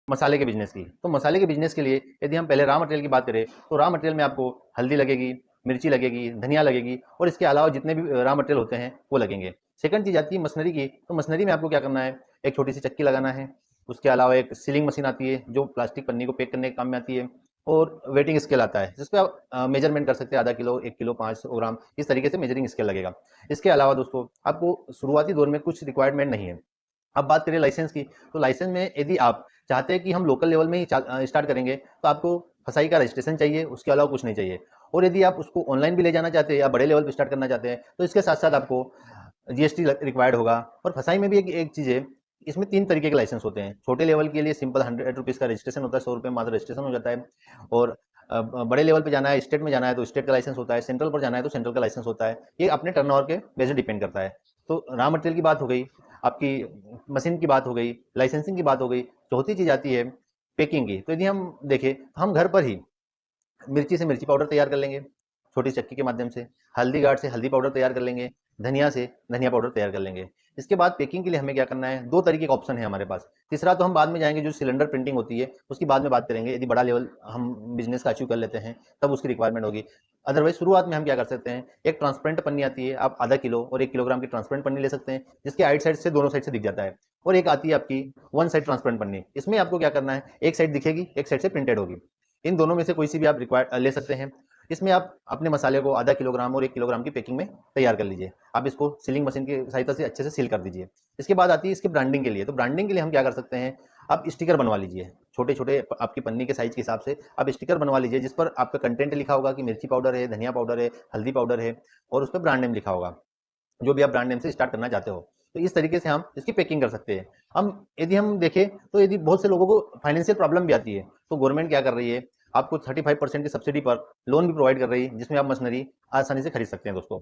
मसाले के बिजनेस की। तो मसाले के बिजनेस के लिए यदि हम पहले रॉ मटेरियल की बात करें, तो रॉ मटेरियल में आपको हल्दी लगेगी, मिर्ची लगेगी, धनिया लगेगी और इसके अलावा जितने भी रॉ मटेरियल होते हैं वो लगेंगे। सेकंड चीज़ आती है मशीनरी की। तो मशीनरी में आपको क्या करना है, एक छोटी सी चक्की लगाना है, उसके अलावा एक सीलिंग मशीन आती है जो प्लास्टिक पन्नी को पैक करने के काम में आती है, और वेटिंग स्केल आता है जिस पे आप मेजरमेंट कर सकते हैं, आधा किलो, 1 किलो, 500 ग्राम, इस तरीके से मेजरिंग स्केल लगेगा। इसके अलावा दोस्तों आपको शुरुआती दौर में कुछ रिक्वायरमेंट नहीं है। अब बात करें लाइसेंस की, तो लाइसेंस में यदि आप चाहते हैं कि हम लोकल लेवल में ही स्टार्ट करेंगे, तो आपको फसाई का रजिस्ट्रेशन चाहिए, उसके अलावा कुछ नहीं चाहिए। और यदि आप उसको ऑनलाइन भी ले जाना चाहते हैं या बड़े लेवल पे स्टार्ट करना चाहते हैं, तो इसके साथ साथ आपको जीएसटी रिक्वायर्ड होगा। और फसाई में भी एक चीज़ है, इसमें 3 तरीके के लाइसेंस होते हैं। छोटे लेवल के लिए सिंपल 100 रुपीज़ का रजिस्ट्रेशन होता है, 100 रुपये मात्र रजिस्ट्रेशन हो जाता है। और बड़े लेवल पे जाना है, स्टेट में जाना है तो स्टेट का लाइसेंस होता है, सेंट्रल पर जाना है तो सेंट्रल का लाइसेंस होता है। ये अपने टर्नओवर के बेस डिपेंड करता है। तो रॉ मटेरियल की बात हो गई, आपकी मशीन की बात हो गई, लाइसेंसिंग की बात हो गई। चौथी चीज़ आती है पैकिंग की। तो यदि हम देखें तो हम घर पर ही मिर्ची से मिर्ची पाउडर तैयार कर लेंगे छोटी चक्की के माध्यम से, हल्दी गार्ड से हल्दी पाउडर तैयार कर लेंगे, धनिया से धनिया पाउडर तैयार कर लेंगे। इसके बाद पैकिंग के लिए हमें क्या करना है, 2 तरीके का ऑप्शन है हमारे पास। तीसरा तो हम बाद में जाएंगे, जो सिलेंडर प्रिंटिंग होती है उसकी बाद में बात करेंगे, यदि बड़ा लेवल हम बिजनेस का अचीव कर लेते हैं तब उसकी रिक्वायरमेंट होगी। अदरवाइज शुरुआत में हम क्या कर सकते हैं, एक ट्रांसपेरेंट पन्नी आती है, आप आधा किलो और 1 किलोग्राम की ट्रांसपेरेंट पन्नी ले सकते हैं, जिसके आइट साइड से दोनों साइड से दिख जाता है। और एक आती है आपकी वन साइड ट्रांसपेरेंट पन्नी, इसमें आपको क्या करना है, एक साइड दिखेगी, एक साइड से प्रिंटेड होगी। इन दोनों में से कोई सी भी आप रिक्वायर ले सकते हैं। इसमें आप अपने मसाले को आधा किलोग्राम और 1 किलोग्राम की पैकिंग में तैयार कर लीजिए। आप इसको सीलिंग मशीन की सहायता से अच्छे से सील कर दीजिए। इसके बाद आती है इसकी ब्रांडिंग के लिए। तो ब्रांडिंग के लिए हम क्या कर सकते हैं, आप स्टिकर बनवा लीजिए, छोटे छोटे आपकी पन्नी के साइज के हिसाब से आप स्टिकर बनवा लीजिए, जिस पर आपका कंटेंट लिखा होगा कि मिर्ची पाउडर है, धनिया पाउडर है, हल्दी पाउडर है, और उस पर ब्रांड नेम लिखा होगा, जो भी आप ब्रांड नेम से स्टार्ट करना चाहते हो। तो इस तरीके से हम इसकी पैकिंग कर सकते हैं। हम यदि हम देखें तो यदि बहुत से लोगों को फाइनेंशियल प्रॉब्लम भी आती है, तो गवर्नमेंट क्या कर रही है, आपको 35% की सब्सिडी पर लोन भी प्रोवाइड कर रही है, जिसमें आप मशीनरी आसानी से खरीद सकते हैं दोस्तों।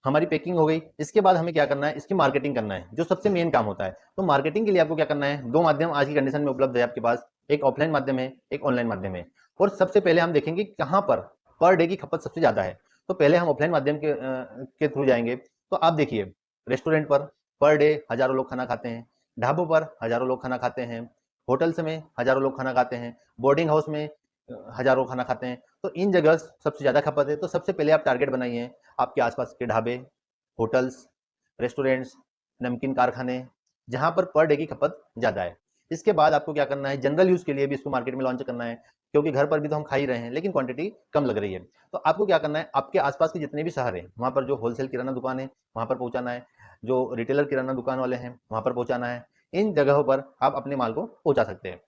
हमारी पैकिंग हो गई। इसके बाद हमें क्या करना है, इसकी मार्केटिंग करना है, जो सबसे मेन काम होता है। तो मार्केटिंग के लिए आपको क्या करना है, 2 माध्यम आज की कंडीशन में उपलब्ध है आपके पास, एक ऑफलाइन माध्यम है, एक ऑनलाइन माध्यम है। और सबसे पहले हम देखेंगे कहाँ पर डे की खपत सबसे ज्यादा है। तो पहले हम ऑफलाइन माध्यम के थ्रू जाएंगे। तो आप देखिए, रेस्टोरेंट पर डे हजारों लोग खाना खाते हैं, ढाबों पर हजारों लोग खाना खाते हैं, होटल्स में हजारों लोग खाना खाते हैं, बोर्डिंग हाउस में हजारों खाना खाते हैं। तो इन जगह सबसे ज्यादा खपत है। तो सबसे पहले आप टारगेट बनाइए आपके आसपास के ढाबे, होटल्स, रेस्टोरेंट्स, नमकीन कारखाने, जहाँ पर डे की खपत ज़्यादा है। इसके बाद आपको क्या करना है, जनरल यूज़ के लिए भी इसको मार्केट में लॉन्च करना है, क्योंकि घर पर भी तो हम खा ही रहे हैं, लेकिन क्वांटिटी कम लग रही है। तो आपको क्या करना है, आपके आसपास के जितने भी शहर हैं, वहाँ पर जो होलसेल किराना दुकान है, वहाँ पर पहुँचाना है। जो रिटेलर किराना दुकान वाले हैं, वहाँ पर पहुँचाना है। इन जगहों पर आप अपने माल को पहुँचा सकते हैं।